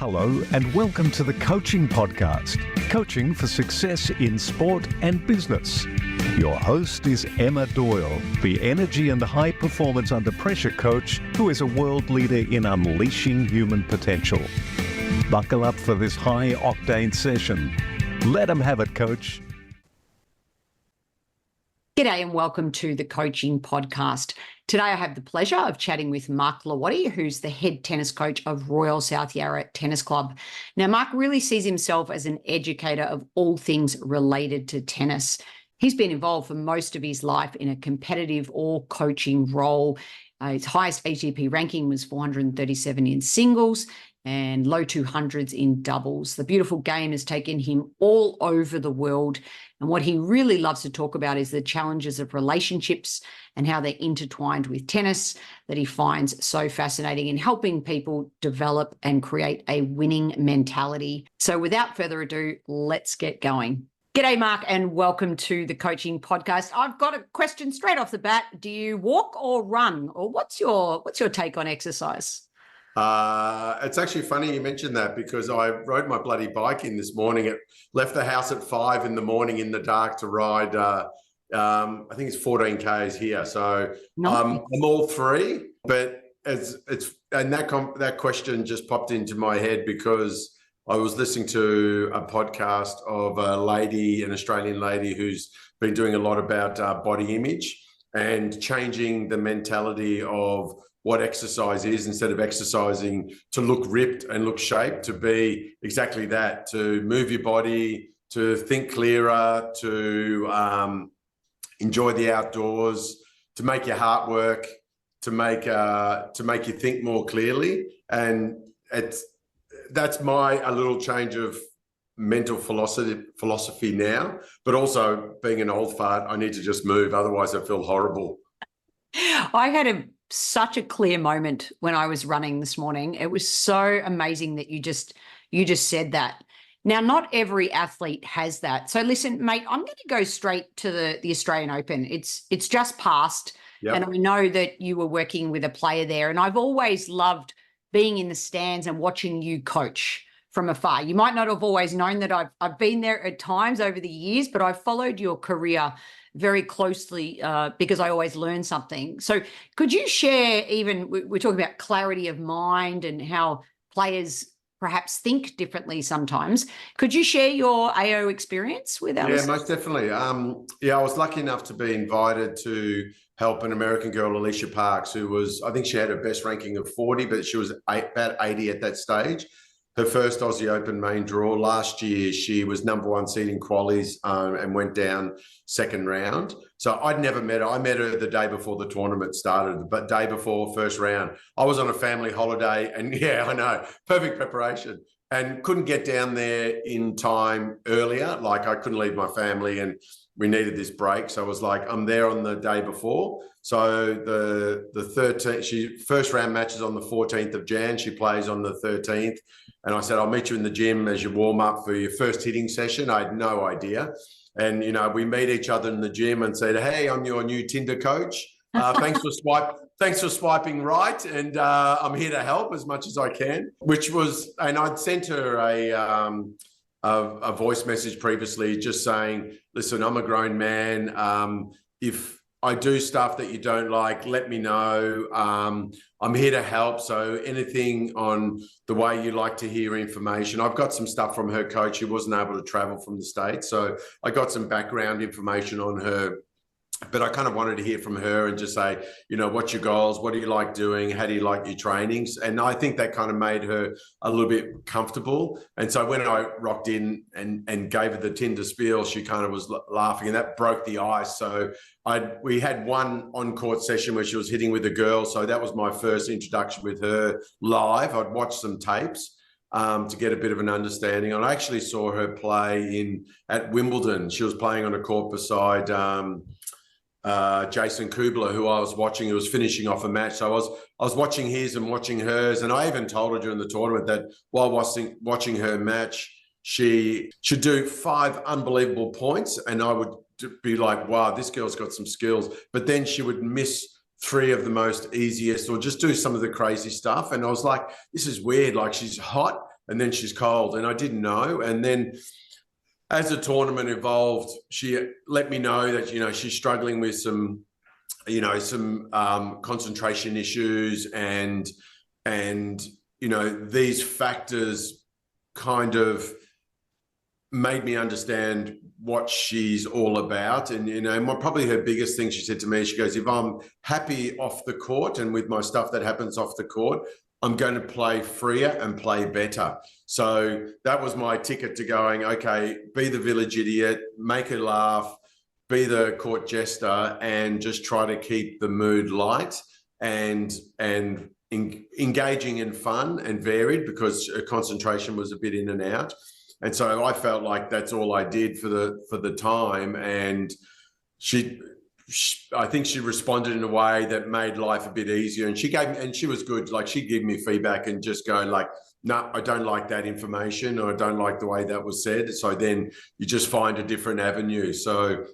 Hello and welcome to the Coaching Podcast, coaching for success in sport and business. Your host is Emma Doyle, the energy and high performance under pressure coach who is a world leader in unleashing human potential. Buckle up for this high octane session. Let them have it, coach. G'day and welcome to the Coaching Podcast. Today I have the pleasure of chatting with Mark Hlawaty, who's the head tennis coach of Royal South Yarra Tennis Club. Now, Mark really sees himself as an educator of all things related to tennis. He's been involved for most of his life in a competitive or coaching role. His highest ATP ranking was 437 in singles and low 200s in doubles. The beautiful game has taken him all over the world. And what he really loves to talk about is the challenges of relationships and how they're intertwined with tennis that he finds so fascinating in helping people develop and create a winning mentality. So without further ado, let's get going. G'day, Mark, and welcome to the Coaching Podcast. I've got a question straight off the bat. Do you walk or run? Or what's your take on exercise? It's actually funny you mentioned that because I rode my bloody bike in this morning. It left the house at 5 in the morning in the dark to ride. I think it's 14 Ks here. So I'm all three, but that question just popped into my head because I was listening to a podcast of an Australian lady who's been doing a lot about body image and changing the mentality of what exercise is. Instead of exercising to look ripped and look shaped, to be exactly that, to move your body, to think clearer, to enjoy the outdoors, to make your heart work, to make you think more clearly. And that's a little change of mental philosophy now, but also being an old fart, I need to just move, otherwise I feel horrible. I had such a clear moment when I was running this morning. It was so amazing that you just said that. Now, not every athlete has that. So listen, mate, I'm going to go straight to the Australian Open. It's just passed. Yep. And I know that you were working with a player there, and I've always loved being in the stands and watching you coach from afar. You might not have always known that I've been there at times over the years, but I've followed your career very closely because I always learn something. So could you share, even we're talking about clarity of mind and how players perhaps think differently sometimes. Could you share your AO experience with us? Yeah, most definitely. I was lucky enough to be invited to help an American girl, Alicia Parks, who was, I think she had her best ranking of 40, but she was about 80 at that stage. Her first Aussie Open main draw. Last year, she was number one seed in qualies and went down second round. So I'd never met her. I met her the day before the tournament started, but day before first round. I was on a family holiday and yeah, I know, perfect preparation. And couldn't get down there in time earlier. Like I couldn't leave my family and we needed this break. So I was like, I'm there on the day before. So the 13th, first round matches on the 14th of Jan. She plays on the 13th. And I said, I'll meet you in the gym as you warm up for your first hitting session. I had no idea. And, we meet each other in the gym and said, hey, I'm your new Tinder coach. Thanks for swiping right. And I'm here to help as much as I can, and I'd sent her a voice message previously just saying, listen, I'm a grown man. If I do stuff that you don't like, let me know. I'm here to help. So anything on the way you like to hear information. I've got some stuff from her coach who wasn't able to travel from the States. So I got some background information on her. But I kind of wanted to hear from her and just say, what's your goals? What do you like doing? How do you like your trainings? And I think that kind of made her a little bit comfortable. And so when I rocked in and gave her the Tinder spiel, she kind of was laughing and that broke the ice. So we had one on-court session where she was hitting with a girl. So that was my first introduction with her live. I'd watched some tapes to get a bit of an understanding. And I actually saw her play at Wimbledon. She was playing on a court beside Jason Kubler, who I was watching, who was finishing off a match. So I was watching his and watching hers. And I even told her during the tournament that while watching her match, she should do 5 unbelievable points. And I would be like, wow, this girl's got some skills. But then she would miss 3 of the most easiest or just do some of the crazy stuff. And I was like, this is weird. Like she's hot, and then she's cold. And I didn't know. And then as the tournament evolved, she let me know that, she's struggling with some concentration issues, and these factors kind of made me understand what she's all about. And, probably her biggest thing she said to me, she goes, if I'm happy off the court and with my stuff that happens off the court, I'm going to play freer and play better. So that was my ticket to going, okay, be the village idiot, make her laugh, be the court jester, and just try to keep the mood light and engaging and fun and varied, because her concentration was a bit in and out. And so I felt like that's all I did for the time. And I think she responded in a way that made life a bit easier. And she was good. Like, she'd give me feedback and just go like, no, I don't like that information, or I don't like the way that was said. So then you just find a different avenue. So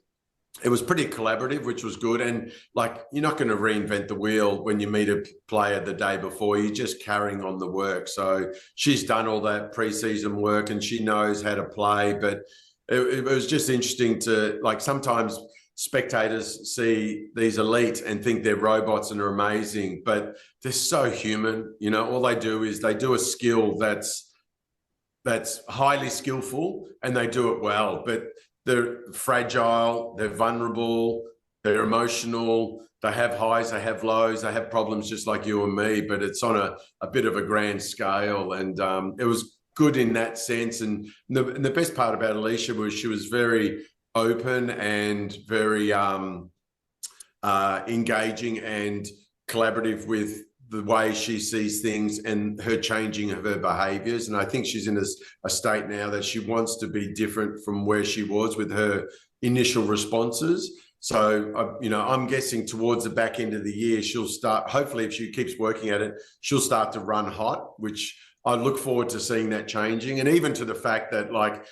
it was pretty collaborative, which was good. And like, you're not going to reinvent the wheel when you meet a player the day before. You're just carrying on the work. So she's done all that preseason work and she knows how to play. But it was just interesting to, like, sometimes spectators see these elite and think they're robots and are amazing, but they're so human. All they do is they do a skill that's highly skillful, and they do it well, but they're fragile, they're vulnerable, they're emotional, they have highs, they have lows, they have problems just like you and me, but it's on a bit of a grand scale. And it was good in that sense. And the best part about Alicia was she was very open and very engaging and collaborative with the way she sees things and her changing of her behaviors. And I think she's in a state now that she wants to be different from where she was with her initial responses. So, I'm guessing towards the back end of the year, she'll start, hopefully if she keeps working at it, she'll start to run hot, which I look forward to seeing that changing. And even to the fact that, like,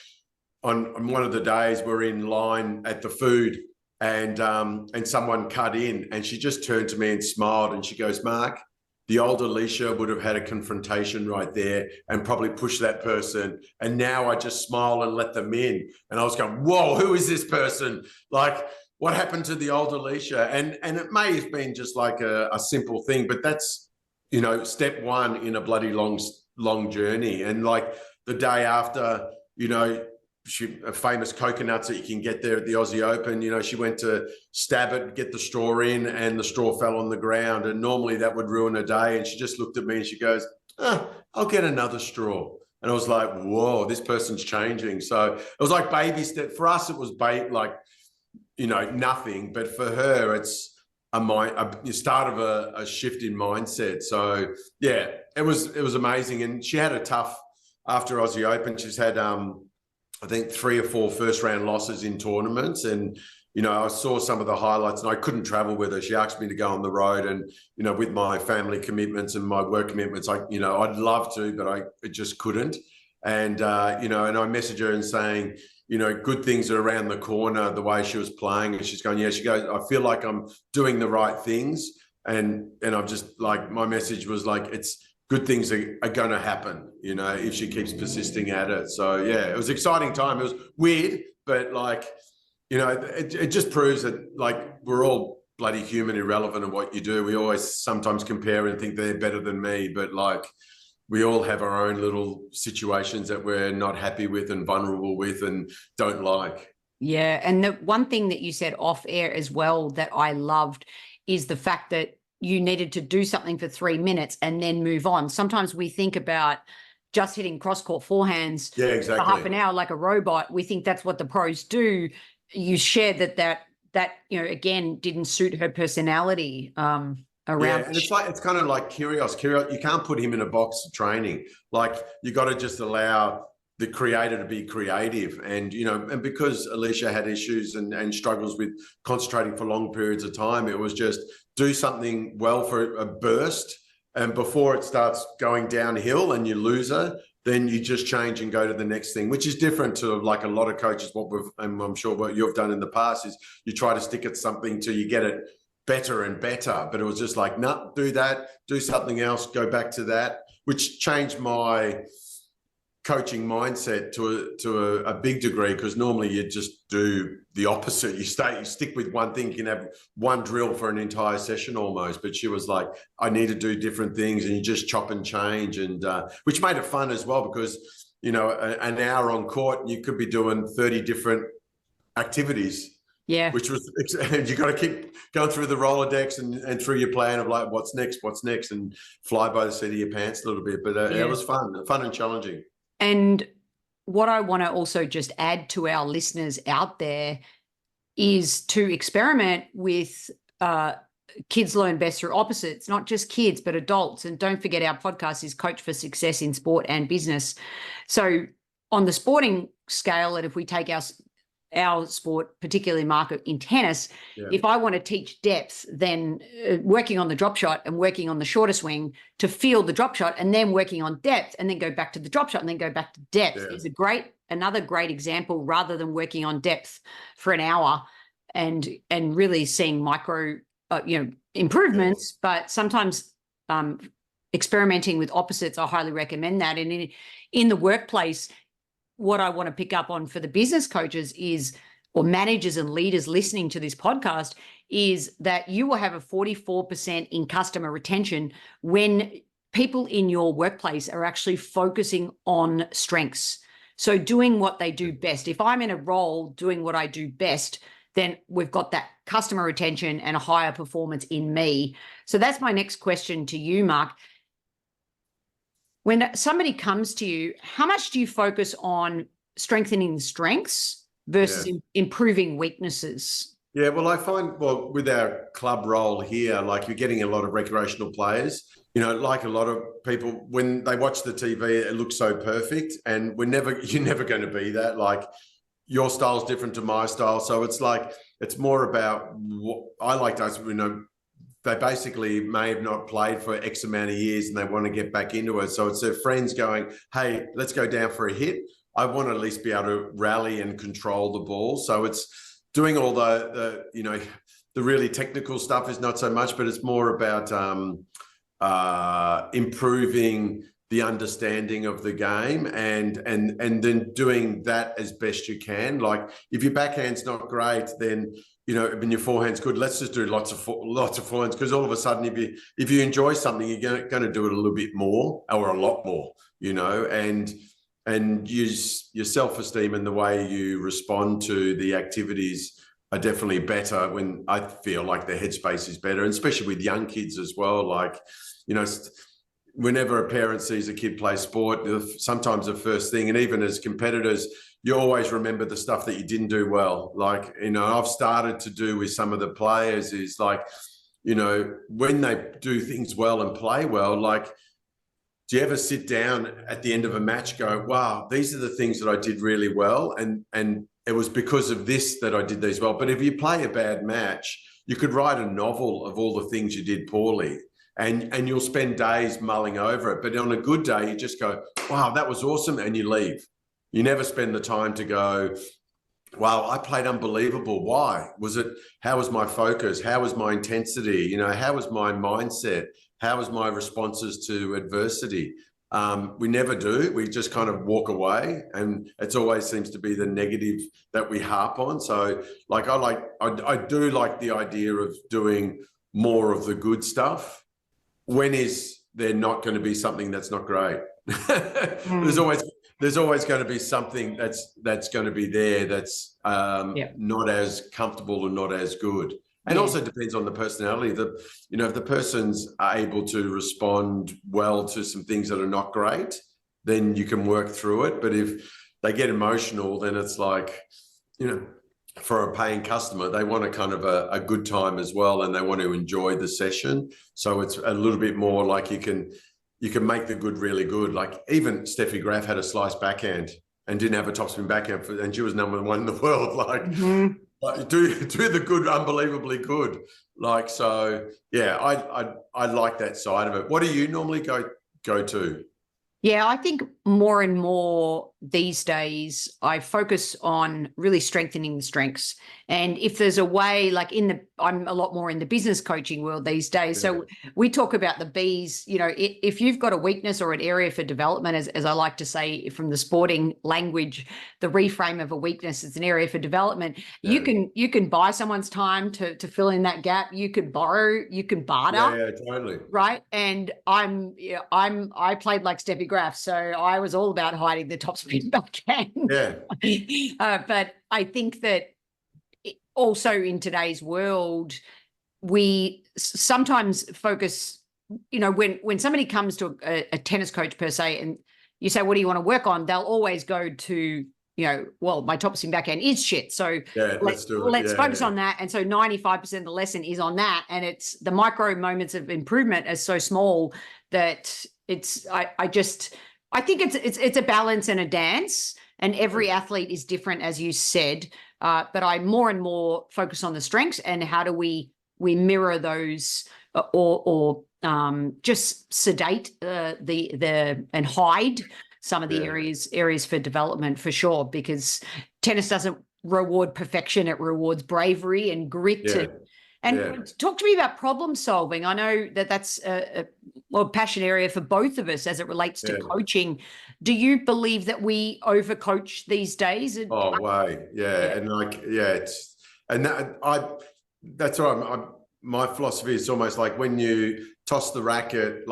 on one of the days we're in line at the food and someone cut in, and she just turned to me and smiled and she goes, Mark, the old Alicia would have had a confrontation right there and probably pushed that person. And now I just smile and let them in. And I was going, whoa, who is this person? Like, what happened to the old Alicia? And it may have been just like a simple thing, but that's, step one in a bloody long journey. And like the day after, famous coconuts that you can get there at the Aussie Open, she went to stab it, get the straw in, and the straw fell on the ground. And normally that would ruin a day. And she just looked at me and she goes, I'll get another straw. And I was like, whoa, this person's changing. So it was like baby step. For us, it was nothing. But for her, it's a start of a shift in mindset. So yeah, it was amazing. And she had a tough, after Aussie Open, she's had, I think 3 or 4 first round losses in tournaments. And, I saw some of the highlights and I couldn't travel with her. She asked me to go on the road, and, with my family commitments and my work commitments, I'd love to, but I just couldn't. And, and I messaged her and saying, good things are around the corner, the way she was playing. And she's going, yeah, she goes, I feel like I'm doing the right things. And I'm just like, my message was like, it's good things are going to happen, if she keeps persisting at it. So yeah, it was an exciting time. It was weird, but like, it just proves that like we're all bloody human, irrelevant in what you do. We always sometimes compare and think they're better than me, but like we all have our own little situations that we're not happy with and vulnerable with and don't like. Yeah. And the one thing that you said off air as well that I loved is the fact that you needed to do something for 3 minutes and then move on. Sometimes we think about just hitting cross-court forehands for half an hour like a robot. We think that's what the pros do. You shared that again, didn't suit her personality around. Yeah, and it's kind of like Kyrgios. You can't put him in a box of training. Like, you got to just allow the creator to be creative. And, and because Alicia had issues and struggles with concentrating for long periods of time, it was just do something well for a burst. And before it starts going downhill and you lose her, then you just change and go to the next thing, which is different to like a lot of coaches. And I'm sure what you've done in the past is you try to stick at something till you get it better and better. But it was just like, no, do that, do something else, go back to that, which changed my coaching mindset to a big degree, because normally you just do the opposite. You stick with one thing. You can have one drill for an entire session almost. But she was like, I need to do different things, and you just chop and change, and which made it fun as well, because an hour on court, you could be doing 30 different activities. Yeah. Which was, you got to keep going through the Rolodex and through your plan of like, what's next, and fly by the seat of your pants a little bit. But it was fun and challenging. And what I want to also just add to our listeners out there is to experiment with kids learn best through opposites, not just kids, but adults. And don't forget, our podcast is Coach for Success in Sport and Business. So on the sporting scale, and if we take our sport, particularly market in tennis, if I want to teach depth, then working on the drop shot and working on the shorter swing to feel the drop shot, and then working on depth and then go back to the drop shot and then go back to depth is another great example, rather than working on depth for an hour and really seeing micro improvements. But sometimes experimenting with opposites, I highly recommend that. And in the workplace, what I want to pick up on for the business coaches or managers and leaders listening to this podcast, is that you will have a 44% in customer retention when people in your workplace are actually focusing on strengths. So doing what they do best. If I'm in a role doing what I do best, then we've got that customer retention and a higher performance in me. So that's my next question to you, Mark. When somebody comes to you, how much do you focus on strengthening strengths versus improving weaknesses? Yeah, well, I find, with our club role here, like you're getting a lot of recreational players, like a lot of people, when they watch the TV, it looks so perfect, and you're never going to be that. Like, your style's different to my style. So it's like, it's more about what I like to, they basically may have not played for X amount of years and they want to get back into it. So it's their friends going, hey, let's go down for a hit. I want to at least be able to rally and control the ball. So it's doing all the really technical stuff is not so much, but it's more about improving the understanding of the game and then doing that as best you can. Like, if your backhand's not great, then when your forehand's good, let's just do lots of forehands, because all of a sudden, if you enjoy something, you're going to do it a little bit more or a lot more, and use your self-esteem and the way you respond to the activities are definitely better when I feel like the headspace is better, and especially with young kids as well. Like, whenever a parent sees a kid play sport, sometimes the first thing, and even as competitors, you always remember the stuff that you didn't do well. Like, I've started to do with some of the players is like, when they do things well and play well, like, do you ever sit down at the end of a match, go, wow, these are the things that I did really well, and it was because of this that I did these well. But if you play a bad match, you could write a novel of all the things you did poorly, and you'll spend days mulling over it. But on a good day, you just go, wow, that was awesome, and you leave. You never spend the time to go, wow, I played unbelievable. Why? How was my focus? How was my intensity? How was my mindset? How was my responses to adversity? We never do. We just kind of walk away, and it always seems to be the negative that we harp on. So I do like the idea of doing more of the good stuff. When is there not going to be something that's not great? There's always going to be something that's going to be there that's not as comfortable and not as good. And also depends on the personality. If the person's able to respond well to some things that are not great, then you can work through it. But if they get emotional, then it's like, for a paying customer, they want a kind of a good time as well, and they want to enjoy the session. So it's a little bit more like you can make the good really good. Like, even Steffi Graf had a slice backhand and didn't have a topspin backhand, and she was number one in the world. Like, like do the good unbelievably good. Like, so yeah, I like that side of it. What do you normally go to? Yeah, I think more and more these days, I focus on really strengthening the strengths. And if there's a way, like I'm a lot more in the business coaching world these days. Yeah. So we talk about the Bs, if you've got a weakness or an area for development, as I like to say from the sporting language, the reframe of a weakness is an area for development. Yeah. You can buy someone's time to fill in that gap. You could borrow, you can barter. Yeah, totally. Right. And I played like Steffi Graf, so I was all about hiding the top spin backhand. Yeah. But I think that also in today's world, we sometimes focus, when somebody comes to a tennis coach per se, and you say, what do you want to work on? They'll always go to, well, my top spin backhand is shit. So yeah, let's do it. Let's focus on that. And so 95% of the lesson is on that. And it's the micro moments of improvement are so small that I think it's a balance and a dance, and every athlete is different, as you said. But I more and more focus on the strengths and how do we mirror those or just sedate and hide some of the areas for development, for sure, because tennis doesn't reward perfection. It rewards bravery and grit. And talk to me about problem solving. I know that's a passion area for both of us as it relates to coaching. Do you believe that we overcoach these days? Oh, way. Yeah. And that's right. My philosophy is almost like when you toss the racket,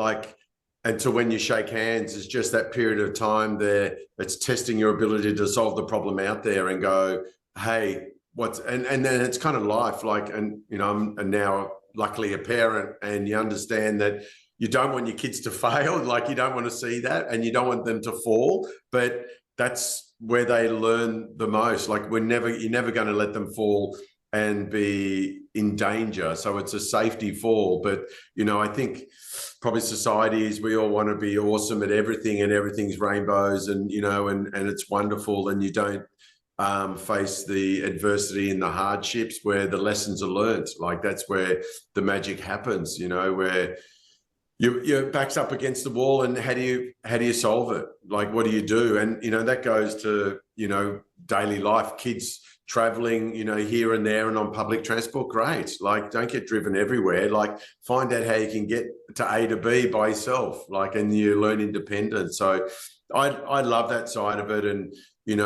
until when you shake hands, is just that period of time there. It's testing your ability to solve the problem out there and go, hey, and then it's kind of life. I'm now luckily a parent, and you understand that you don't want your kids to fail. You don't want to see that, and you don't want them to fall, but that's where they learn the most. You're never going to let them fall and be in danger. So it's a safety fall. But, I think probably society is, we all want to be awesome at everything, and everything's rainbows and it's wonderful. And you don't face the adversity and the hardships where the lessons are learned. That's where the magic happens, where your back's up against the wall, and how do you solve it? What do you do? And, that goes to, daily life, kids traveling, here and there and on public transport. Great. Don't get driven everywhere. Find out how you can get to A to B by yourself, and you learn independence. So I love that side of it. And, were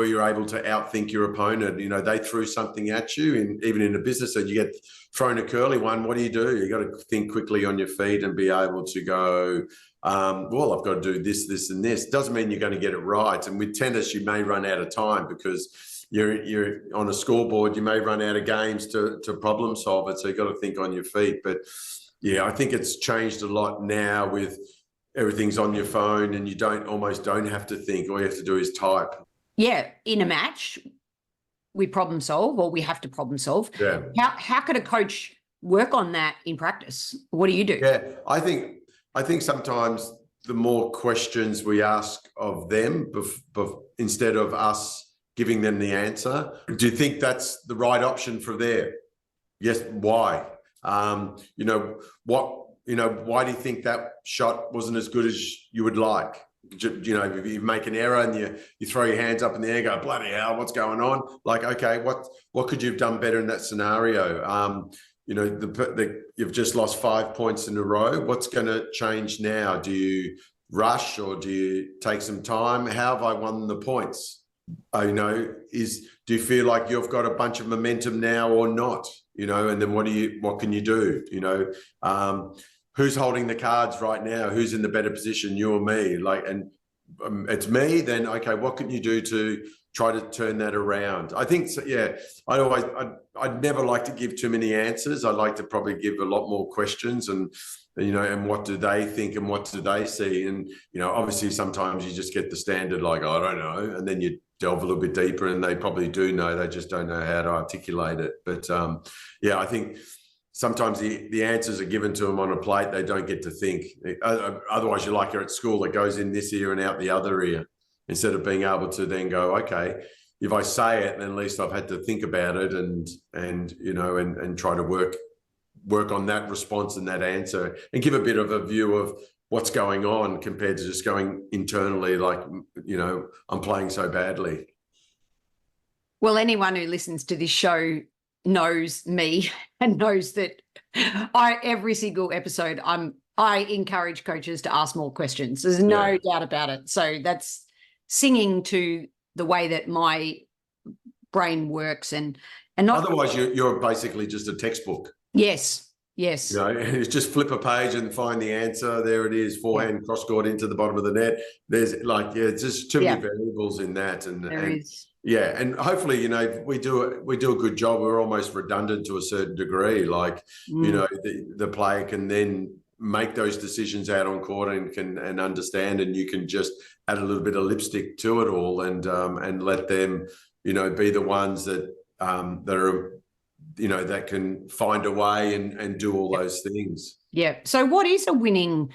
you able to outthink your opponent? They threw something at you, and even in a business, that you get thrown a curly one. What do? You got to think quickly on your feet and be able to go, well, I've got to do this, this, and this. Doesn't mean you're going to get it right. And with tennis, you may run out of time because you're on a scoreboard. You may run out of games to problem solve it. So you've got to think on your feet. But yeah, I think it's changed a lot now with everything's on your phone, and you almost don't have to think. All you have to do is type. Yeah, in a match, we problem solve, or we have to problem solve. Yeah. How could a coach work on that in practice? What do you do? Yeah, I think sometimes the more questions we ask of them instead of us giving them the answer. Do you think that's the right option for there? Yes. Why? Why do you think that shot wasn't as good as you would like? If you make an error and you throw your hands up in the air, go, bloody hell, what's going on? Okay, what could you have done better in that scenario? You've just lost 5 points in a row. What's going to change now? Do you rush, or do you take some time? How have I won the points? Do you feel like you've got a bunch of momentum now or not? And then what can you do? Who's holding the cards right now? Who's in the better position, you or me? It's me. Then okay, what can you do to try to turn that around? I think, I'd never like to give too many answers. I'd like to probably give a lot more questions, and what do they think and what do they see? And obviously sometimes you just get the standard I don't know, and then you delve a little bit deeper, and they probably do know. They just don't know how to articulate it. But I think sometimes the answers are given to them on a plate. They don't get to think. Otherwise, you're like you're at school that goes in this ear and out the other ear, instead of being able to then go, okay, if I say it, then at least I've had to think about it and try to work on that response and that answer, and give a bit of a view of what's going on compared to just going internally, like, I'm playing so badly. Well, anyone who listens to this show knows me and knows that every single episode, I encourage coaches to ask more questions. There's no doubt about it. So that's singing to the way that my brain works, and not otherwise you're basically just a textbook. Yes. It's just flip a page and find the answer. There it is, forehand cross court into the bottom of the net. There's it's just too many variables in that, and hopefully we do a good job. We're almost redundant to a certain degree. The player can then make those decisions out on court and understand, and you can just add a little bit of lipstick to it all, and let them be the ones that are that can find a way and do all those things. Yeah. So what is a winning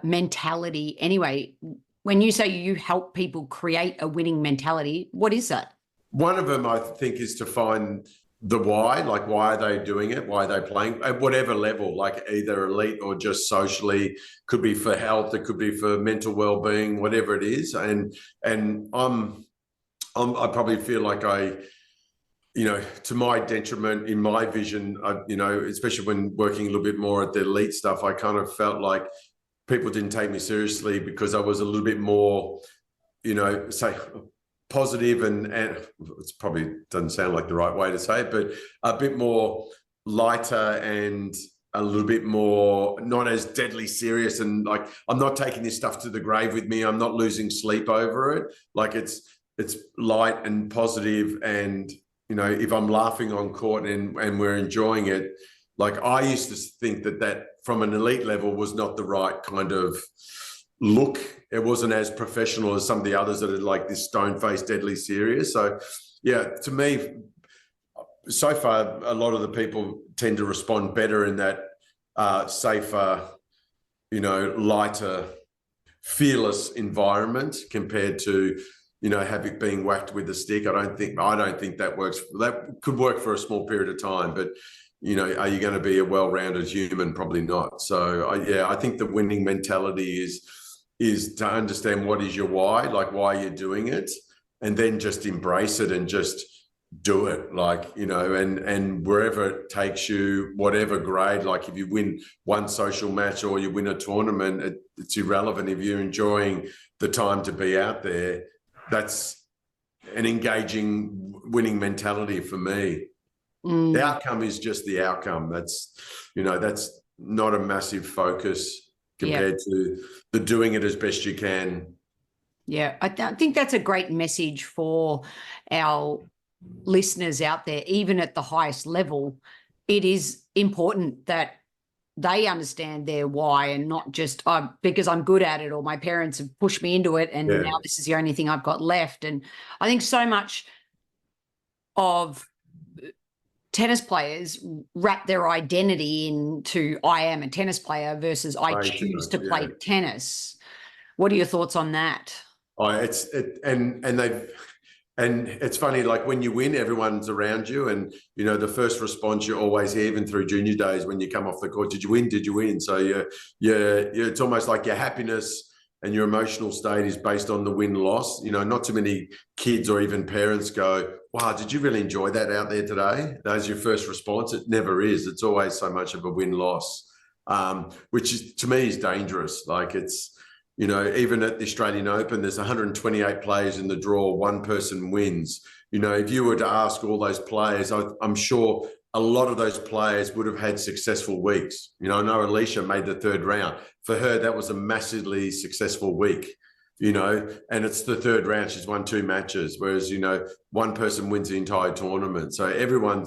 mentality anyway? When you say you help people create a winning mentality, what is that? One of them, I think, is to find the why, like why are they doing it? Why are they playing at whatever level, like either elite or just socially, could be for health, it could be for mental well-being, whatever it is. And I probably feel like to my detriment, in my vision, especially when working a little bit more at the elite stuff, I kind of felt like people didn't take me seriously because I was a little bit more, say, positive and it's probably doesn't sound like the right way to say it, but a bit more lighter and a little bit more not as deadly serious. And like, I'm not taking this stuff to the grave with me. I'm not losing sleep over it. Like it's light and positive, and if I'm laughing on court and we're enjoying it, like I used to think that from an elite level was not the right kind of look. It wasn't as professional as some of the others that are like this stone-faced, deadly serious. So yeah, to me, so far, a lot of the people tend to respond better in that safer, lighter, fearless environment compared to having being whacked with a stick. I don't think that works. That could work for a small period of time, but are you going to be a well-rounded human? Probably not. So I think the winning mentality is to understand what is your why, like why you're doing it, and then just embrace it and just do it, and wherever it takes you, whatever grade. Like if you win one social match or you win a tournament, it's irrelevant. If you're enjoying the time to be out there, that's an engaging winning mentality for me. The outcome is just the outcome. That's not a massive focus compared to the doing it as best you can. Yeah, I think that's a great message for our listeners out there. Even at the highest level, it is important that they understand their why, and not just because I'm good at it or my parents have pushed me into it and now this is the only thing I've got left. And I think so much of tennis players wrap their identity into I am a tennis player versus I choose to play tennis. What are your thoughts on that? And it's funny, like when you win, everyone's around you, and the first response you always hear, even through junior days, when you come off the court, did you win? Did you win? So it's almost like your happiness and your emotional state is based on the win-loss. Not too many kids or even parents go, wow, did you really enjoy that out there today? That's your first response. It never is. It's always so much of a win-loss, which is, to me, is dangerous. Like it's, even at the Australian Open, there's 128 players in the draw, one person wins. If you were to ask all those players, I'm sure a lot of those players would have had successful weeks. I know Alicia made the third round. For her, that was a massively successful week, and it's the third round. She's won 2 matches, whereas, one person wins the entire tournament. So everyone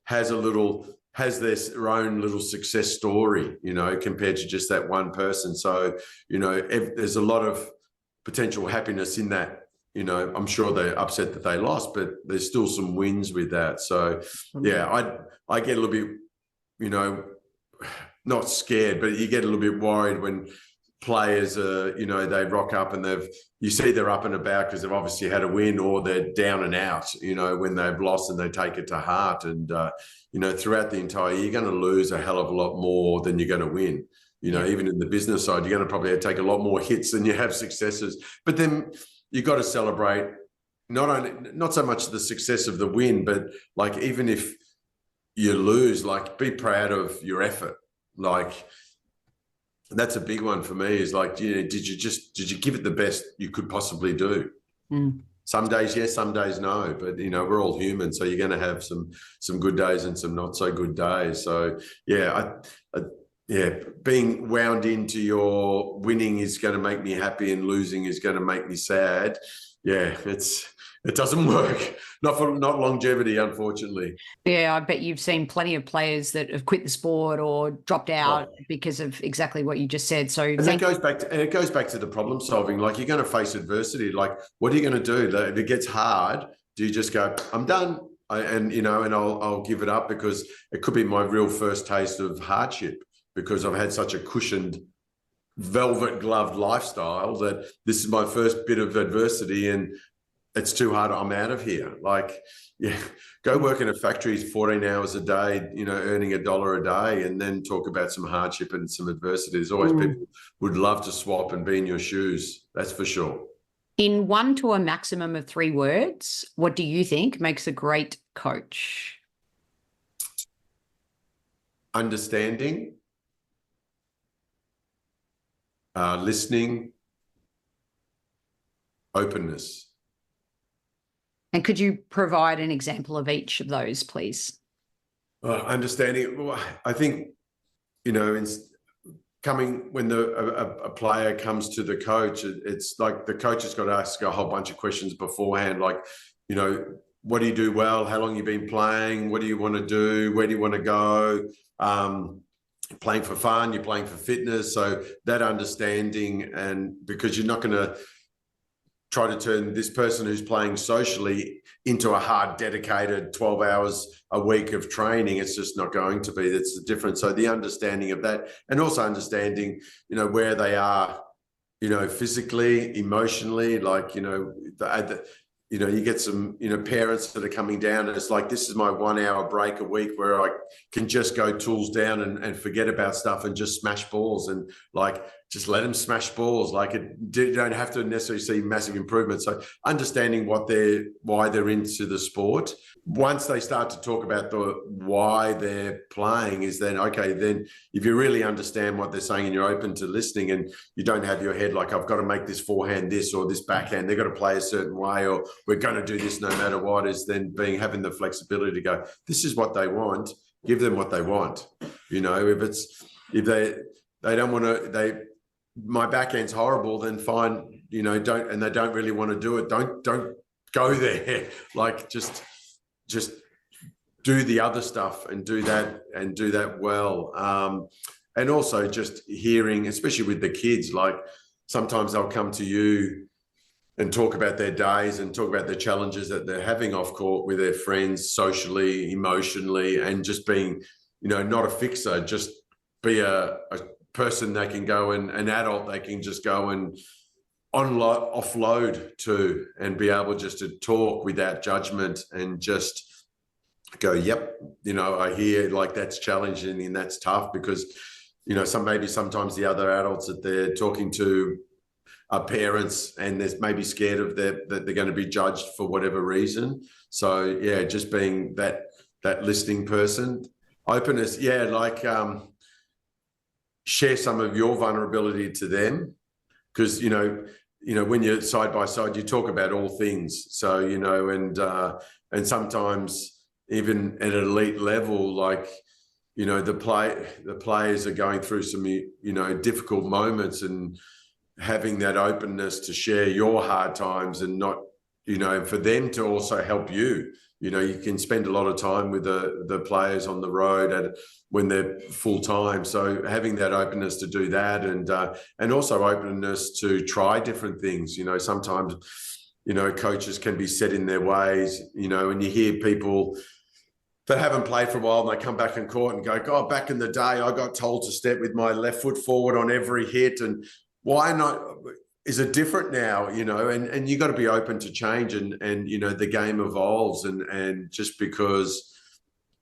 has their own little success story, compared to just that one person. So, there's a lot of potential happiness in that. I'm sure they're upset that they lost, but there's still some wins with that. So, I get a little bit, not scared, but you get a little bit worried when players are, they rock up and you see they're up and about because they've obviously had a win, or they're down and out, when they've lost and they take it to heart. And, throughout the entire year, you're going to lose a hell of a lot more than you're going to win. Even in the business side, you're going to probably take a lot more hits than you have successes. But then you got to celebrate not so much the success of the win, but like, even if you lose, like, be proud of your effort. Like, that's a big one for me, is like, did you give it the best you could possibly do? Some days yes, some days no, but we're all human, so you're going to have some good days and some not so good days. So being wound into your winning is going to make me happy and losing is going to make me sad. It doesn't work. Not longevity, unfortunately. Yeah, I bet you've seen plenty of players that have quit the sport or dropped out because of exactly what you just said. So it goes back to the problem solving. Like, you're going to face adversity. Like, what are you going to do? If it gets hard, do you just go, I'm done, and I'll give it up, because it could be my real first taste of hardship, because I've had such a cushioned, velvet gloved lifestyle that this is my first bit of adversity, and it's too hard. I'm out of here. Like, go work in a factory 14 hours a day, earning $1 a day, and then talk about some hardship and some adversity. There's always people would love to swap and be in your shoes. That's for sure. In 1 to a maximum of 3 words, what do you think makes a great coach? Understanding, listening, openness. And could you provide an example of each of those, please? Understanding. Well, I think, when a player comes to the coach, it's like the coach has got to ask a whole bunch of questions beforehand, like, what do you do well? How long have you been playing? What do you want to do? Where do you want to go? Playing for fun, you're playing for fitness. So that understanding, and because you're not going to try to turn this person who's playing socially into a hard, dedicated 12 hours a week of training. It's just not going to be. That's the difference. So the understanding of that, and also understanding, where they are, physically, emotionally, like, you get some, parents that are coming down, and it's like, this is my 1 hour break a week where I can just go tools down and forget about stuff and just smash balls, and like, just let them smash balls. Like, you don't have to necessarily see massive improvement. So understanding why they're into the sport. Once they start to talk about why they're playing, is then, okay, then if you really understand what they're saying and you're open to listening, and you don't have your head like, I've got to make this forehand this or this backhand, they've got to play a certain way, or we're going to do this no matter what, is then having the flexibility to go, this is what they want, give them what they want. If they don't want to, my backhand's horrible, then fine, they don't really want to do it. Don't go there. Like, just do the other stuff and do that well. And also just hearing, especially with the kids, like, sometimes they'll come to you and talk about their days and talk about the challenges that they're having off court with their friends, socially, emotionally, and just being, not a fixer, just be a person they can go, and an adult they can just go and offload to, and be able just to talk without judgment, and just go, yep, I hear, like, that's challenging and that's tough, because sometimes the other adults that they're talking to are parents, and they're maybe scared of that they're going to be judged for whatever reason. So just being that listening person. Openness, share some of your vulnerability to them, because when you're side by side, you talk about all things. So and sometimes even at an elite level, like, the players are going through some difficult moments, and having that openness to share your hard times, and not, for them to also help you. You can spend a lot of time with the players on the road when they're full time. So having that openness to do that, and also openness to try different things. Sometimes, coaches can be set in their ways, and you hear people that haven't played for a while, and they come back in court and go, God, back in the day, I got told to step with my left foot forward on every hit. And why not? Is it different now? And you got to be open to change, and the game evolves, and just because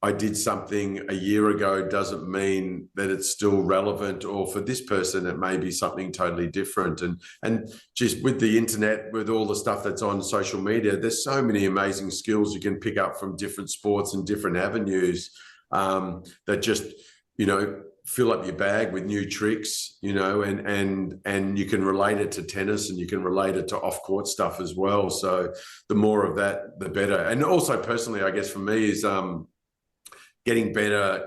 I did something a year ago doesn't mean that it's still relevant, or for this person it may be something totally different. And just with the internet, with all the stuff that's on social media, there's so many amazing skills you can pick up from different sports and different avenues, that just, fill up your bag with new tricks, and you can relate it to tennis, and you can relate it to off-court stuff as well. So the more of that, the better. And also personally, I guess for me is getting better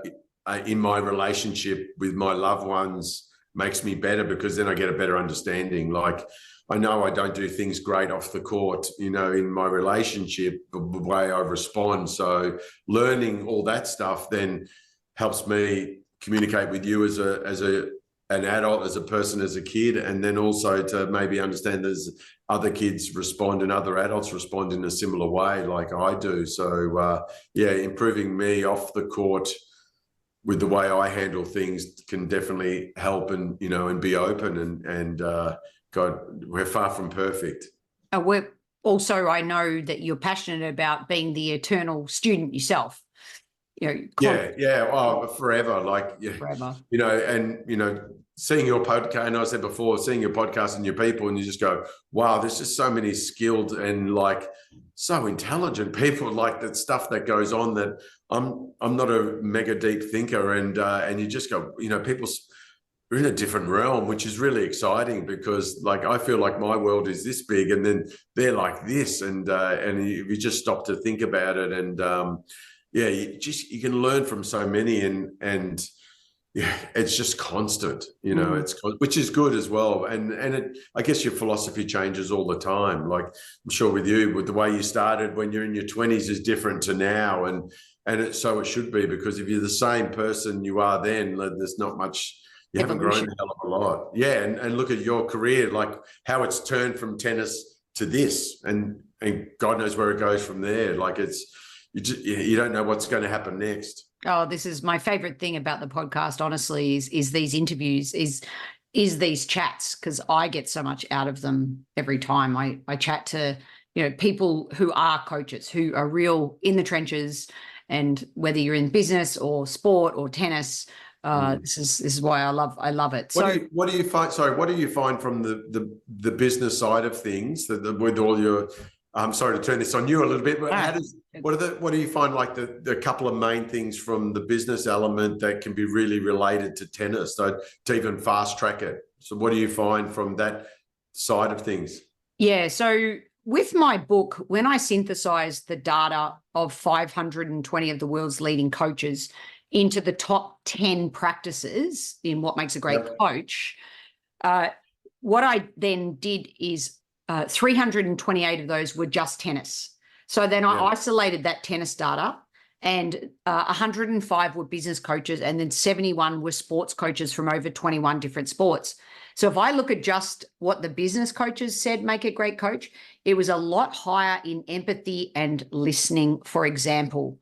in my relationship with my loved ones makes me better, because then I get a better understanding. Like, I know I don't do things great off the court, in my relationship, the way I respond. So learning all that stuff then helps me communicate with you as an adult, as a person, as a kid, and then also to maybe understand there's other kids respond and other adults respond in a similar way like I do. So improving me off the court with the way I handle things can definitely help, and and be open, and God, we're far from perfect. We're also, I know that you're passionate about being the eternal student yourself. Forever. Forever. Seeing your podcast, and I said before, seeing your podcast and your people, and you just go, wow, there's just so many skilled and so intelligent people, like that stuff that goes on that I'm not a mega deep thinker, and you just go, people are in a different realm, which is really exciting, because I feel like my world is this big, and then they're like this, and you just stop to think about it, and you can learn from so many, and it's just constant, which is good as well. And I guess your philosophy changes all the time. Like, I'm sure with you, with the way you started when you're in your 20s is different to now. And so it should be, because if you're the same person you are then, there's not much, you haven't grown a hell of a lot. Yeah. And look at your career, like how it's turned from tennis to this, and God knows where it goes from there. Like, you don't know what's going to happen next. Oh, this is my favorite thing about the podcast, honestly, is these interviews, is these chats, because I get so much out of them every time I chat to, people who are coaches, who are real in the trenches, and whether you're in business or sport or tennis, this is why I love it. What do you find? Sorry, what do you find from the business side of things, with all your? I'm sorry to turn this on you a little bit, but what do you find, like the couple of main things from the business element that can be really related to tennis, to even fast track it? So what do you find from that side of things? Yeah, so with my book, when I synthesized the data of 520 of the world's leading coaches into the top 10 practices in what makes a great coach, what I then did is 328 of those were just tennis. So then I isolated that tennis data, and 105 were business coaches, and then 71 were sports coaches from over 21 different sports. So if I look at just what the business coaches said make a great coach, it was a lot higher in empathy and listening, for example.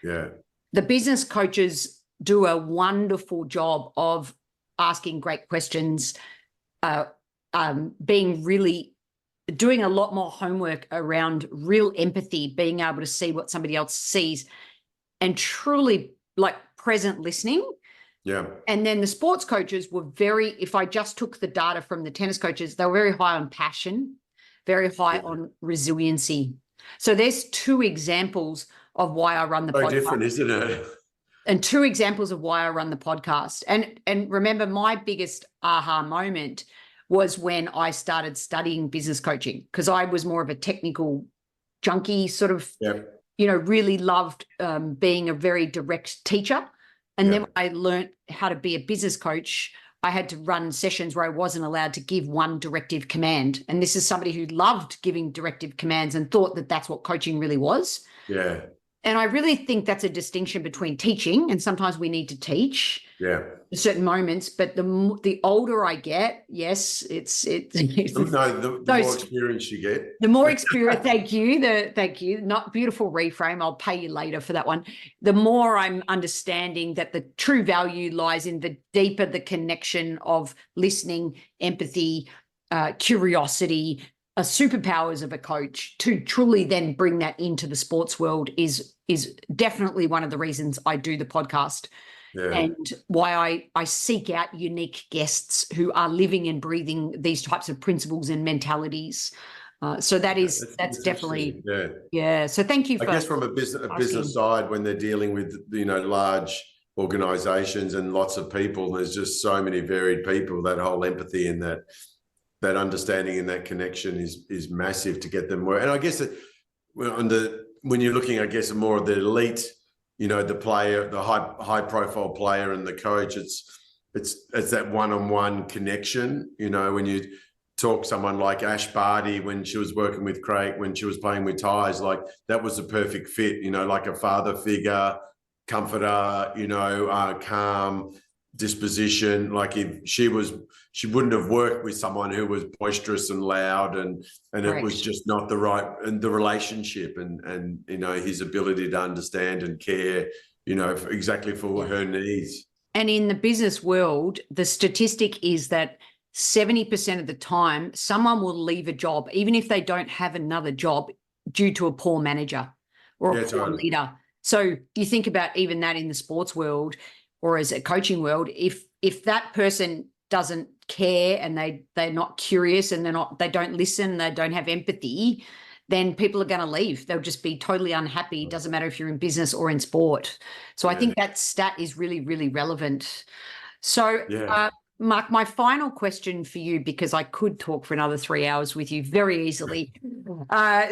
Yeah. The business coaches do a wonderful job of asking great questions, doing a lot more homework around real empathy, being able to see what somebody else sees, and truly present listening. Yeah. And then the sports coaches were if I just took the data from the tennis coaches, they were very high on passion, very high on resiliency. So there's two examples of why I run the podcast. Very different, isn't it? And two examples of why I run the podcast. And remember, my biggest aha moment was when I started studying business coaching, because I was more of a technical junkie, sort of, really loved being a very direct teacher. And then when I learned how to be a business coach, I had to run sessions where I wasn't allowed to give one directive command. And this is somebody who loved giving directive commands and thought that that's what coaching really was. Yeah. And I really think that's a distinction between teaching, and sometimes we need to teach certain moments. But the older I get, yes, it's the more experience you get. The more experience, thank you. Not beautiful reframe. I'll pay you later for that one. The more I'm understanding that the true value lies in the deeper the connection of listening, empathy, curiosity, superpowers of a coach to truly then bring that into the sports world is definitely one of the reasons I do the podcast. Yeah. And why I seek out unique guests who are living and breathing these types of principles and mentalities. So that's definitely, yeah. So thank you. I guess from a business side, when they're dealing with, large organizations and lots of people, there's just so many varied people, that whole empathy and that understanding and that connection is massive to get them work. And I guess that when you're looking, I guess, more of the elite, the player, the high profile player and the coach, it's that one-on-one connection. When you talk someone like Ash Barty, when she was working with Craig, when she was playing with Ties, like that was a perfect fit, like a father figure, comforter, calm disposition. Like if she wouldn't have worked with someone who was boisterous and loud and it was just not the right, and the relationship and his ability to understand and care, exactly for her needs. And in the business world, the statistic is that 70% of the time, someone will leave a job, even if they don't have another job, due to a poor manager or a poor leader. So you think about even that in the sports world or as a coaching world, if that person doesn't care and they're not curious and they don't listen, they don't have empathy, then people are going to leave. They'll just be totally unhappy. It doesn't matter if you're in business or in sport. So I think that stat is really, really relevant. So Mark, my final question for you, because I could talk for another 3 hours with you very easily.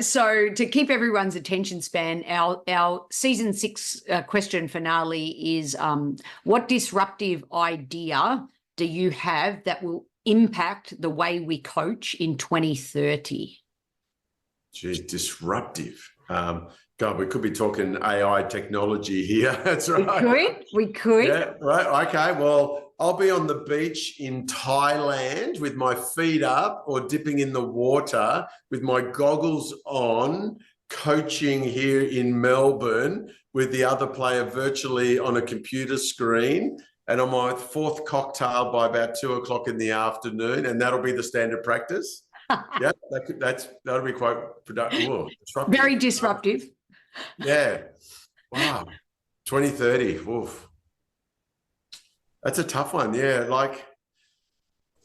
So to keep everyone's attention span, our season 6 question finale is, what disruptive idea do you have that will impact the way we coach in 2030? Geez, disruptive. God, we could be talking AI technology here. That's right. We could. Yeah, right. Okay. Well, I'll be on the beach in Thailand with my feet up or dipping in the water with my goggles on, coaching here in Melbourne with the other player virtually on a computer screen. And on my 4th cocktail by about 2:00 in the afternoon. And that'll be the standard practice. Yeah, that'll be quite productive. Disruptive. Very disruptive. Yeah. Wow. 2030. Oof. That's a tough one. Yeah. Like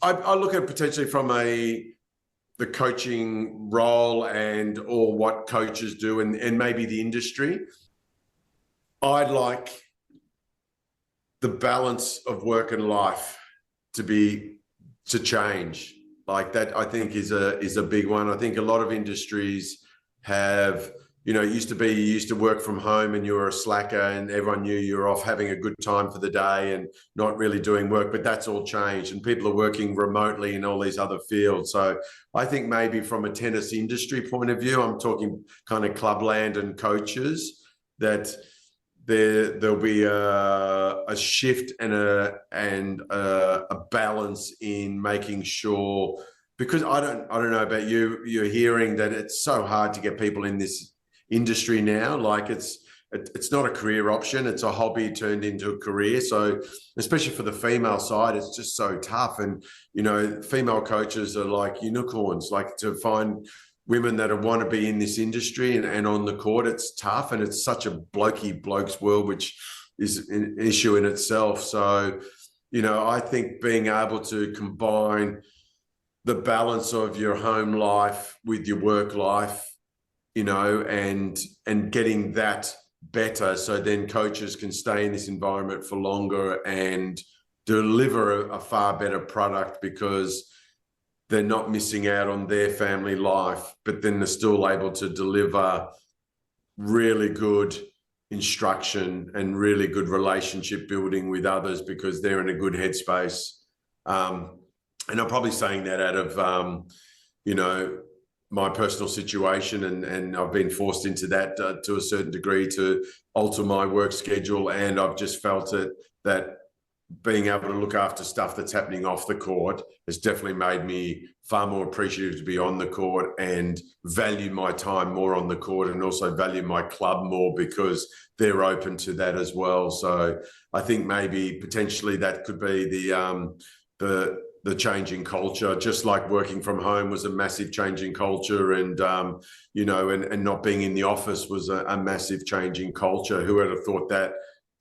I look at potentially from the coaching role or what coaches do and maybe the industry. I'd like the balance of work and life to change. Like that, I think is a big one. I think a lot of industries have, it used to be you used to work from home and you were a slacker and everyone knew you were off having a good time for the day and not really doing work, but that's all changed and people are working remotely in all these other fields. So I think maybe from a tennis industry point of view, I'm talking kind of clubland and coaches, that there'll be a shift and a balance in making sure, because I don't know about you, you're hearing that it's so hard to get people in this industry now. Like it's not a career option, it's a hobby turned into a career. So especially for the female side, it's just so tough. And female coaches are like unicorns, like to find women that want to be in this industry and on the court, it's tough. And it's such a blokes world, which is an issue in itself. So, I think being able to combine the balance of your home life with your work life, and getting that better. So then coaches can stay in this environment for longer and deliver a far better product because they're not missing out on their family life, but then they're still able to deliver really good instruction and really good relationship building with others because they're in a good headspace. And I'm probably saying that out of, my personal situation and I've been forced into that to a certain degree to alter my work schedule. And I've just felt it that being able to look after stuff that's happening off the court has definitely made me far more appreciative to be on the court and value my time more on the court and also value my club more because they're open to that as well. So I think maybe potentially that could be the change in culture, just like working from home was a massive change in culture, and and not being in the office was a massive change in culture. Who would have thought that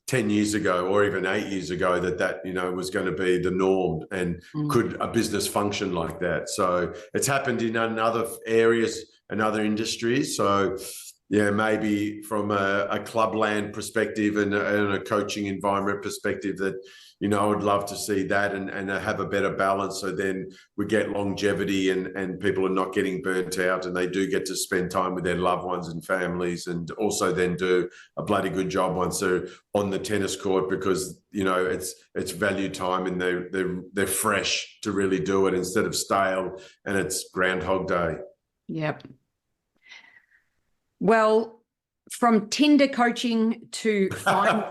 10 years ago or even 8 years ago that was going to be the norm, and could a business function like that? So it's happened in other areas and other industries. So yeah, maybe from a clubland perspective and a coaching environment perspective, that I would love to see that and have a better balance, so then we get longevity and people are not getting burnt out, and they do get to spend time with their loved ones and families, and also then do a bloody good job once they're on the tennis court, because it's value time, and they're fresh to really do it instead of stale and it's Groundhog Day. Yep. Well, from Tinder coaching to find...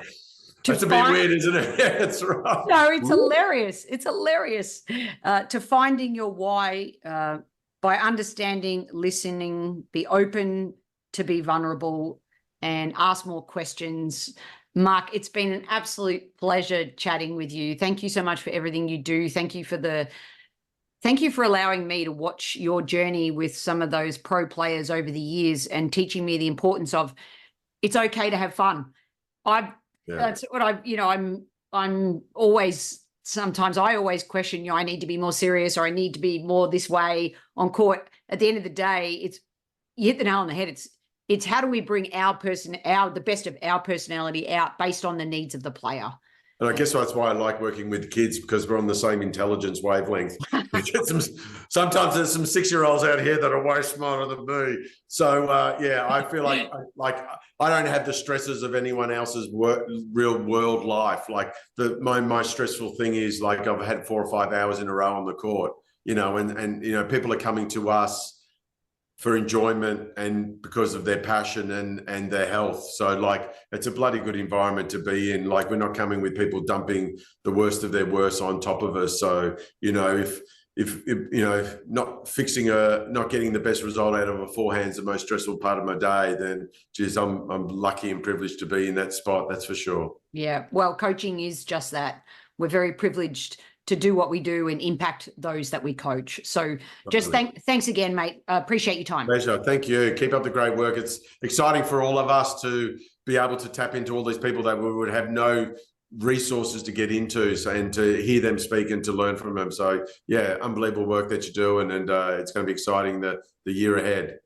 That's a bit weird, isn't it? Yeah, that's right. No, it's hilarious. It's hilarious. To finding your why by understanding, listening, be open to be vulnerable, and ask more questions. Mark, it's been an absolute pleasure chatting with you. Thank you so much for everything you do. Thank you for allowing me to watch your journey with some of those pro players over the years, and teaching me the importance of it's okay to have fun. That's what I'm always, sometimes I always question, I need to be more serious, or I need to be more this way on court. At the end of the day, you hit the nail on the head. It's how do we bring the best of our personality out based on the needs of the player. And I guess that's why I like working with kids, because we're on the same intelligence wavelength. Sometimes there's some 6-year-olds out here that are way smarter than me. So I feel like I don't have the stresses of anyone else's real world life. Like my stressful thing is, like, I've had 4 or 5 hours in a row on the court, and people are coming to us for enjoyment and because of their passion and their health. So like, it's a bloody good environment to be in. Like, we're not coming with people dumping the worst of their worst on top of us. So, if not getting the best result out of a forehand's the most stressful part of my day, then geez, I'm lucky and privileged to be in that spot. That's for sure. Yeah. Well, coaching is just that. We're very privileged to do what we do and impact those that we coach. So just thanks again, mate. Appreciate your time. Pleasure. Thank you. Keep up the great work. It's exciting for all of us to be able to tap into all these people that we would have no resources to get into, and to hear them speak and to learn from them. So yeah, unbelievable work that you're doing, and it's going to be exciting the year ahead.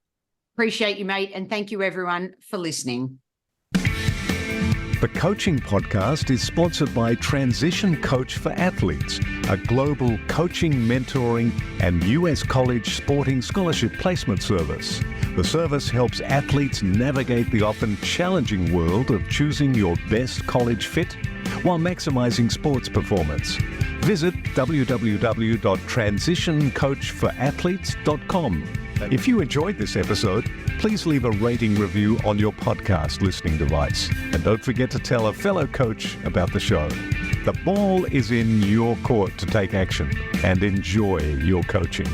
Appreciate you, mate. And thank you everyone for listening. The Coaching Podcast is sponsored by Transition Coach for Athletes, a global coaching, mentoring, and US college sporting scholarship placement service. The service helps athletes navigate the often challenging world of choosing your best college fit while maximizing sports performance. Visit www.transitioncoachforathletes.com. If you enjoyed this episode, please leave a rating review on your podcast listening device. And don't forget to tell a fellow coach about the show. The ball is in your court to take action and enjoy your coaching.